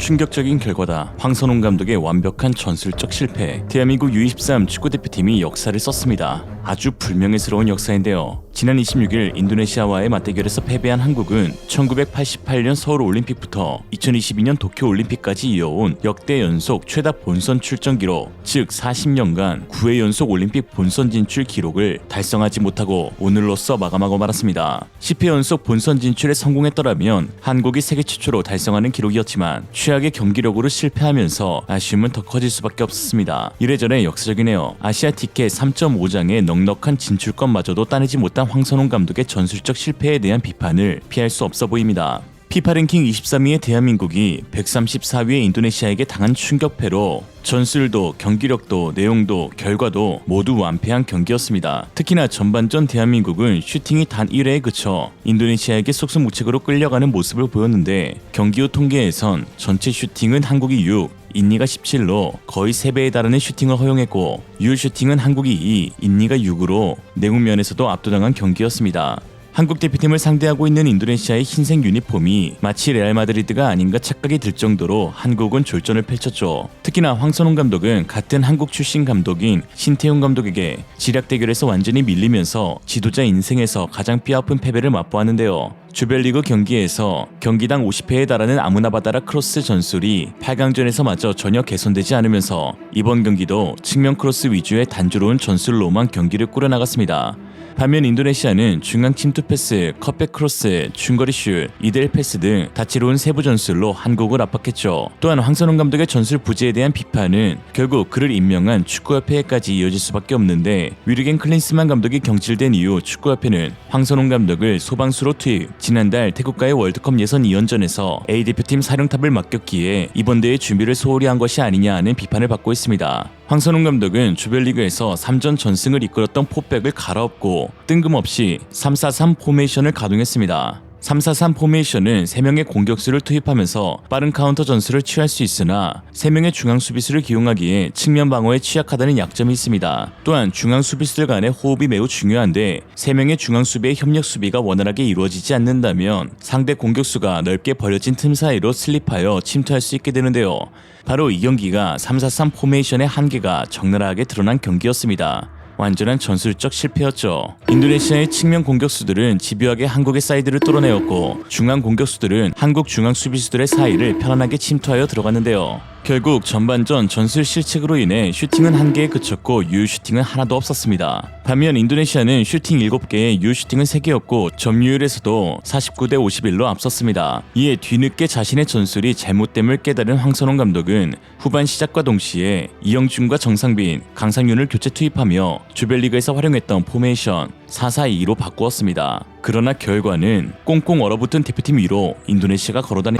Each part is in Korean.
충격적인 결과다. 황선홍 감독의 완벽한 전술적 실패. 대한민국 U23 축구대표팀이 역사를 썼습니다. 아주 불명예스러운 역사인데요. 지난 26일 인도네시아와의 맞대결에서 패배한 한국은 1988년 서울올림픽부터 2022년 도쿄올림픽까지 이어온 역대 연속 최다 본선 출전 기록, 즉 40년간 9회 연속 올림픽 본선 진출 기록을 달성하지 못하고 오늘로써 마감하고 말았습니다. 10회 연속 본선 진출에 성공했더라면 한국이 세계 최초로 달성하는 기록이었지만 최악의 경기력으로 실패하면서 아쉬움은 더 커질 수밖에 없었습니다. 이래저래 역사적이네요. 아시아 티켓 3.5장의 넉넉한 진출권마저도 따내지 못한 황선홍 감독의 전술적 실패에 대한 비판을 피할 수 없어 보입니다. 피파 랭킹 23위의 대한민국이 134위의 인도네시아에게 당한 충격패로 전술도 경기력도 내용도 결과도 모두 완패한 경기였습니다. 특히나 전반전 대한민국은 슈팅이 단 1회에 그쳐 인도네시아에게 속수무책으로 끌려가는 모습을 보였는데 경기 후 통계에선 전체 슈팅은 한국이 6, 인니가 17로 거의 3배에 달하는 슈팅을 허용했고 유효 슈팅은 한국이 2, 인니가 6으로 내공 면에서도 압도당한 경기였습니다. 한국 대표팀을 상대하고 있는 인도네시아의 흰색 유니폼이 마치 레알 마드리드가 아닌가 착각이 들 정도로 한국은 졸전을 펼쳤죠. 특히나 황선홍 감독은 같은 한국 출신 감독인 신태용 감독에게 지략 대결에서 완전히 밀리면서 지도자 인생에서 가장 뼈아픈 패배를 맛보았는데요. 조별리그 경기에서 경기당 50회에 달하는 아무나바다라 크로스 전술이 8강전에서마저 전혀 개선되지 않으면서 이번 경기도 측면 크로스 위주의 단조로운 전술로만 경기를 꾸려나갔습니다. 반면 인도네시아는 중앙 침투 패스, 컷백 크로스, 중거리 슛, 이델 패스 등 다채로운 세부 전술로 한국을 압박했죠. 또한 황선홍 감독의 전술 부재에 대한 비판은 결국 그를 임명한 축구협회에까지 이어질 수밖에 없는데 위르겐 클린스만 감독이 경질된 이후 축구협회는 황선홍 감독을 소방수로 투입, 지난달 태국과의 월드컵 예선 2연전에서 A대표팀 사령탑을 맡겼기에 이번 대회 준비를 소홀히 한 것이 아니냐 하는 비판을 받고 있습니다. 황선홍 감독은 조별리그에서 3전 전승을 이끌었던 포백을 갈아엎고 뜬금없이 3-4-3 포메이션을 가동했습니다. 3-4-3 포메이션은 3명의 공격수를 투입하면서 빠른 카운터 전술을 취할 수 있으나 3명의 중앙 수비수를 기용하기에 측면 방어에 취약하다는 약점이 있습니다. 또한 중앙 수비수들 간의 호흡이 매우 중요한데 3명의 중앙 수비의 협력 수비가 원활하게 이루어지지 않는다면 상대 공격수가 넓게 벌려진 틈 사이로 슬립하여 침투할 수 있게 되는데요. 바로 이 경기가 3-4-3 포메이션의 한계가 적나라하게 드러난 경기였습니다. 완전한 전술적 실패였죠. 인도네시아의 측면 공격수들은 집요하게 한국의 사이드를 뚫어내었고 중앙 공격수들은 한국 중앙 수비수들의 사이를 편안하게 침투하여 들어갔는데요. 결국 전반전 전술 실책으로 인해 슈팅은 한 개에 그쳤고 유효 슈팅은 하나도 없었습니다. 반면 인도네시아는 슈팅 7개에 유효 슈팅은 3개였고 점유율에서도 49대 51로 앞섰습니다. 이에 뒤늦게 자신의 전술이 잘못됨을 깨달은 황선홍 감독은 후반 시작과 동시에 이영준과 정상빈, 강상윤을 교체 투입하며 조별리그에서 활용했던 포메이션 4-4-2로 바꾸었습니다. 그러나 결과는 꽁꽁 얼어붙은 대표팀 위로 인도네시아가 걸어다니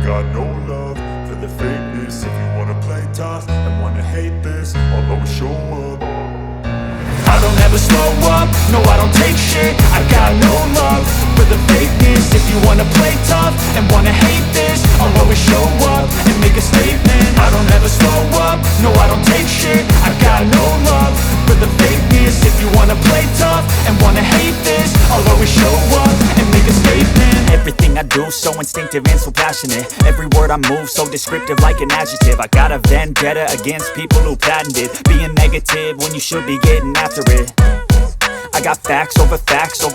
got no love for the fakeness. If you wanna play tough and wanna hate this, I'll always show up. I don't ever slow up, no I don't take shit. I got no love for the fakeness. If you wanna play tough and wanna hate this, I'll always show up and make a statement. I don't ever slow up, no I don't take shit. I got no love for the fakeness. If you wanna play tough and wanna hate this, I'll always show up and make a statement. Everything I do so instinctive and so passionate. Every word I move so descriptive like an adjective. I got a vendetta against people who patented being negative when you should be getting after it. I got facts over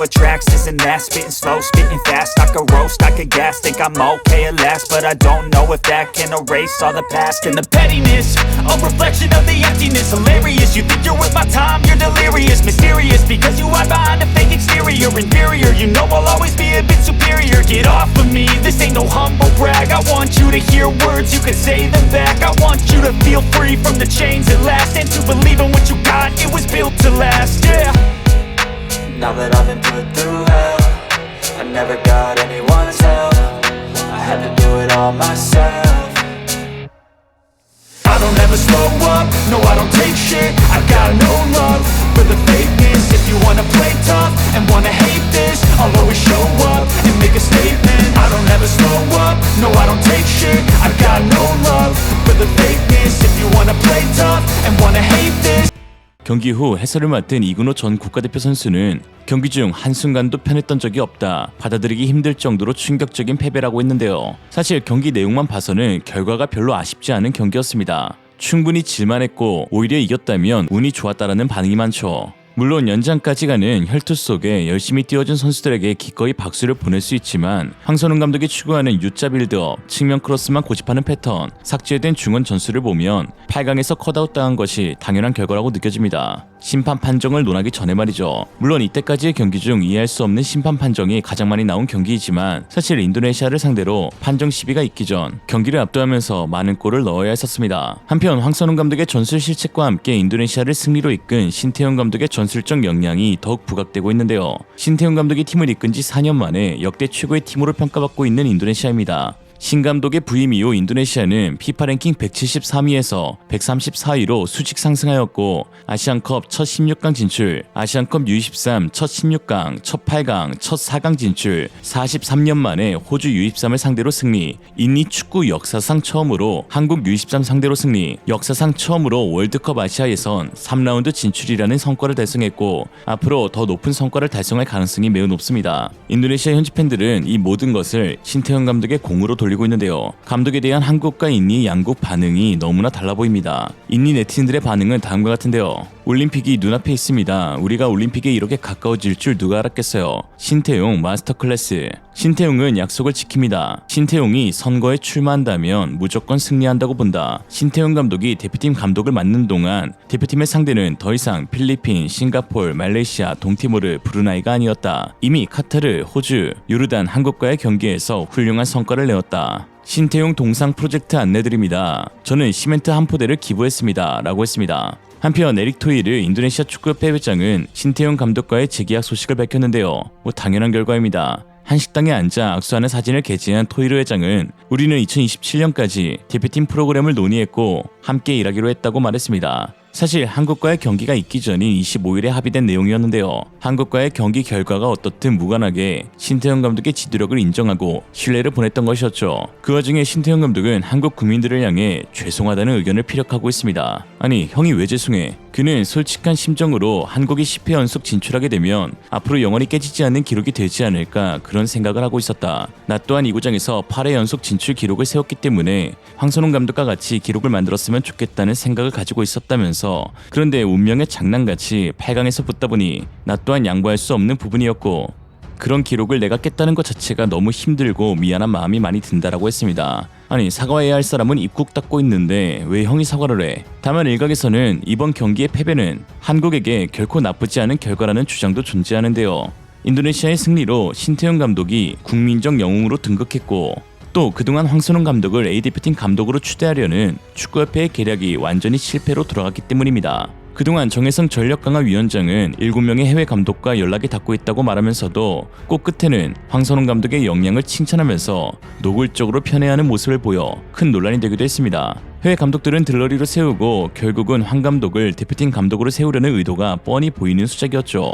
tracks, this and that. Spitting slow, spitting fast. I could roast, I could gas. Think I'm okay at last, but I don't know if that can erase all the past. And the pettiness, a reflection of the emptiness. Hilarious, you think you're worth my time, you're delirious. Mysterious, because you hide behind a fake exterior. Inferior, you know I'll always be a bit superior. Get off of me, this ain't no humble brag. I want you to hear words, you can say them back. I want you to feel free from the chains at last, and to believe in what you got, it was built to last, yeah. Now that I've been put through hell, I never got anyone's help. I had to do it all myself. I don't ever slow up, no I don't take shit. I got no love for the fakeness. If you wanna play tough and wanna hate this, I'll always show up and make a statement. I don't ever slow up, no I don't take shit. I got no love for the fakeness. If you wanna play tough and wanna hate this. 경기 후 해설을 맡은 이근호 전 국가대표 선수는 경기 중 한순간도 편했던 적이 없다. 받아들이기 힘들 정도로 충격적인 패배라고 했는데요. 사실 경기 내용만 봐서는 결과가 별로 아쉽지 않은 경기였습니다. 충분히 질만했고 오히려 이겼다면 운이 좋았다라는 반응이 많죠. 물론 연장까지 가는 혈투 속에 열심히 뛰어준 선수들에게 기꺼이 박수를 보낼 수 있지만 황선홍 감독이 추구하는 U자 빌드업, 측면 크로스만 고집하는 패턴, 삭제된 중원 전술을 보면 8강에서 컷아웃 당한 것이 당연한 결과라고 느껴집니다. 심판 판정을 논하기 전에 말이죠. 물론 이때까지의 경기 중 이해할 수 없는 심판 판정이 가장 많이 나온 경기이지만 사실 인도네시아를 상대로 판정 시비가 있기 전 경기를 압도하면서 많은 골을 넣어야 했었습니다. 한편 황선홍 감독의 전술 실책과 함께 인도네시아를 승리로 이끈 신태용 감독의 전술적 역량이 더욱 부각되고 있는데요. 신태용 감독이 팀을 이끈 지 4년 만에 역대 최고의 팀으로 평가받고 있는 인도네시아입니다. 신 감독의 부임 이후 인도네시아는 피파 랭킹 173위에서 134위로 수직 상승하였고 아시안컵 첫 16강 진출, 아시안컵 U23 첫 16강, 첫 8강, 첫 4강 진출, 43년 만에 호주 U23을 상대로 승리, 인리 축구 역사상 처음으로 한국 U23 상대로 승리, 역사상 처음으로 월드컵 아시아 예선 3라운드 진출이라는 성과를 달성했고 앞으로 더 높은 성과를 달성할 가능성이 매우 높습니다. 인도네시아 현지 팬들은 이 모든 것을 신태용 감독의 공으로 돌리고 있는데요. 감독에 대한 한국과 인리 양국 반응이 너무나 달라 보입니다. 인리 네티즌들의 반응은 다음과 같은데요. 올림픽이 눈앞에 있습니다. 우리가 올림픽에 이렇게 가까워질 줄 누가 알았겠어요. 신태용 마스터 클래스. 신태용은 약속을 지킵니다. 신태용이 선거에 출마한다면 무조건 승리한다고 본다. 신태용 감독이 대표팀 감독을 맡는 동안 대표팀의 상대는 더 이상 필리핀, 싱가포르, 말레이시아, 동티모르, 브루나이가 아니었다. 이미 카타르, 호주, 요르단, 한국과의 경기에서 훌륭한 성과를 내었다. 신태용 동상 프로젝트 안내드립니다. 저는 시멘트 한 포대를 기부했습니다. 라고 했습니다. 한편 에릭 토이르 인도네시아 축구협회 회장은 신태용 감독과의 재계약 소식을 밝혔는데요. 당연한 결과입니다. 한식당에 앉아 악수하는 사진을 게재한 토이르 회장은 우리는 2027년까지 대표팀 프로그램을 논의했고 함께 일하기로 했다고 말했습니다. 사실 한국과의 경기가 있기 전인 25일에 합의된 내용이었는데요. 한국과의 경기 결과가 어떻든 무관하게 신태용 감독의 지도력을 인정하고 신뢰를 보냈던 것이었죠. 그 와중에 신태용 감독은 한국 국민들을 향해 죄송하다는 의견을 피력하고 있습니다. 아니 형이 왜 죄송해? 그는 솔직한 심정으로 한국이 10회 연속 진출하게 되면 앞으로 영원히 깨지지 않는 기록이 되지 않을까 그런 생각을 하고 있었다. 나 또한 이 구장에서 8회 연속 진출 기록을 세웠기 때문에 황선홍 감독과 같이 기록을 만들었으면 좋겠다는 생각을 가지고 있었다면서 그런데 운명의 장난같이 8강에서 붙다 보니 나 또한 양보할 수 없는 부분이었고 그런 기록을 내가 깼다는 것 자체가 너무 힘들고 미안한 마음이 많이 든다라고 했습니다. 아니 사과해야 할 사람은 입국 닫고 있는데 왜 형이 사과를 해? 다만 일각에서는 이번 경기의 패배는 한국에게 결코 나쁘지 않은 결과라는 주장도 존재하는데요. 인도네시아의 승리로 신태용 감독이 국민적 영웅으로 등극했고 또 그동안 황선홍 감독을 A대표팀 감독으로 추대하려는 축구협회의 계략이 완전히 실패로 돌아갔기 때문입니다. 그동안 정혜성 전력강화위원장은 7명의 해외 감독과 연락이 닿고 있다고 말하면서도 꼭 끝에는 황선홍 감독의 역량을 칭찬하면서 노골적으로 편애하는 모습을 보여 큰 논란이 되기도 했습니다. 해외 감독들은 들러리로 세우고 결국은 황 감독을 대표팀 감독으로 세우려는 의도가 뻔히 보이는 수작이었죠.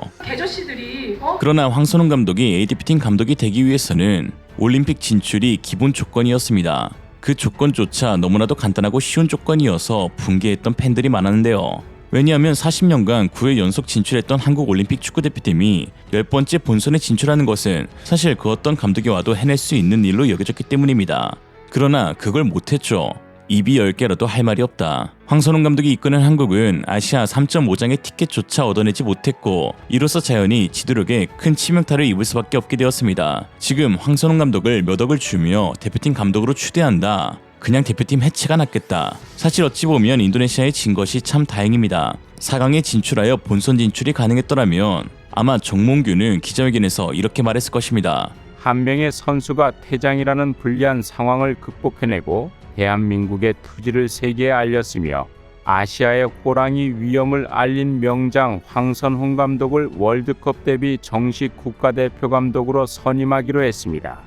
그러나 황선홍 감독이 A대표팀 감독이 되기 위해서는 올림픽 진출이 기본 조건이었습니다. 그 조건조차 너무나도 간단하고 쉬운 조건이어서 분개했던 팬들이 많았는데요. 왜냐하면 40년간 9회 연속 진출했던 한국 올림픽 축구대표팀이 10번째 본선에 진출하는 것은 사실 그 어떤 감독이 와도 해낼 수 있는 일로 여겨졌기 때문입니다. 그러나 그걸 못했죠. 입이 10개라도 할 말이 없다. 황선홍 감독이 이끄는 한국은 아시아 3.5장의 티켓조차 얻어내지 못했고 이로써 자연히 지도력에 큰 치명타를 입을 수밖에 없게 되었습니다. 지금 황선홍 감독을 몇 억을 주며 대표팀 감독으로 추대한다. 그냥 대표팀 해체가 낫겠다. 사실 어찌 보면 인도네시아에 진 것이 참 다행입니다. 4강에 진출하여 본선 진출이 가능했더라면 아마 정몽규는 기자회견에서 이렇게 말했을 것입니다. 한 명의 선수가 퇴장이라는 불리한 상황을 극복해내고 대한민국의 투지를 세계에 알렸으며 아시아의 호랑이 위엄을 알린 명장 황선홍 감독을 월드컵 대비 정식 국가대표 감독으로 선임하기로 했습니다.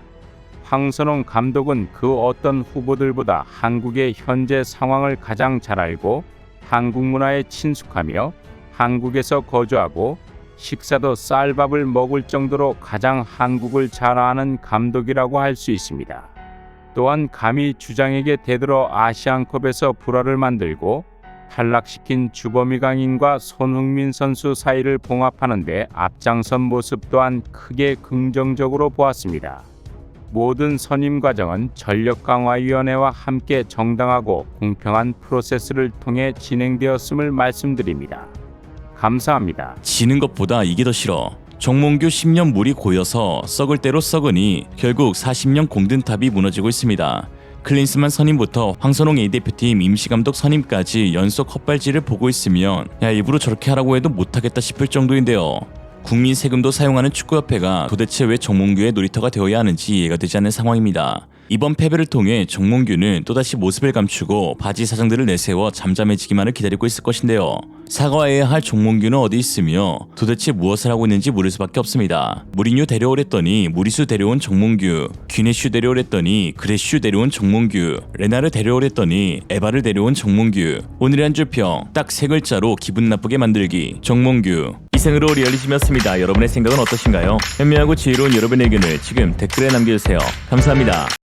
황선홍 감독은 그 어떤 후보들보다 한국의 현재 상황을 가장 잘 알고 한국 문화에 친숙하며 한국에서 거주하고 식사도 쌀밥을 먹을 정도로 가장 한국을 잘 아는 감독이라고 할 수 있습니다. 또한 감히 주장에게 대들어 아시안컵에서 불화를 만들고 탈락시킨 주범이 강인과 손흥민 선수 사이를 봉합하는 데 앞장선 모습 또한 크게 긍정적으로 보았습니다. 모든 선임 과정은 전력강화위원회와 함께 정당하고 공평한 프로세스를 통해 진행되었음을 말씀드립니다. 감사합니다. 지는 것보다 이게 더 싫어. 정몽규 10년 물이 고여서 썩을 대로 썩으니 결국 40년 공든탑이 무너지고 있습니다. 클린스만 선임부터 황선홍 A대표팀 임시감독 선임까지 연속 헛발질을 보고 있으면 일부러 저렇게 하라고 해도 못하겠다 싶을 정도인데요. 국민 세금도 사용하는 축구협회가 도대체 왜 정몽규의 놀이터가 되어야 하는지 이해가 되지 않는 상황입니다. 이번 패배를 통해 정몽규는 또다시 모습을 감추고 바지 사장들을 내세워 잠잠해지기만을 기다리고 있을 것인데요. 사과해야 할 정몽규는 어디 있으며 도대체 무엇을 하고 있는지 물을 수밖에 없습니다. 무리뉴 데려오랬더니 무리수 데려온 정몽규, 귀네슈 데려오랬더니 그레슈 데려온 정몽규, 레나를 데려오랬더니 에바를 데려온 정몽규. 오늘의 한 줄 평 딱 세 글자로 기분 나쁘게 만들기. 정몽규. 이상으로 리얼리즘이었습니다. 여러분의 생각은 어떠신가요? 현명하고 지혜로운 여러분의 의견을 지금 댓글에 남겨주세요. 감사합니다.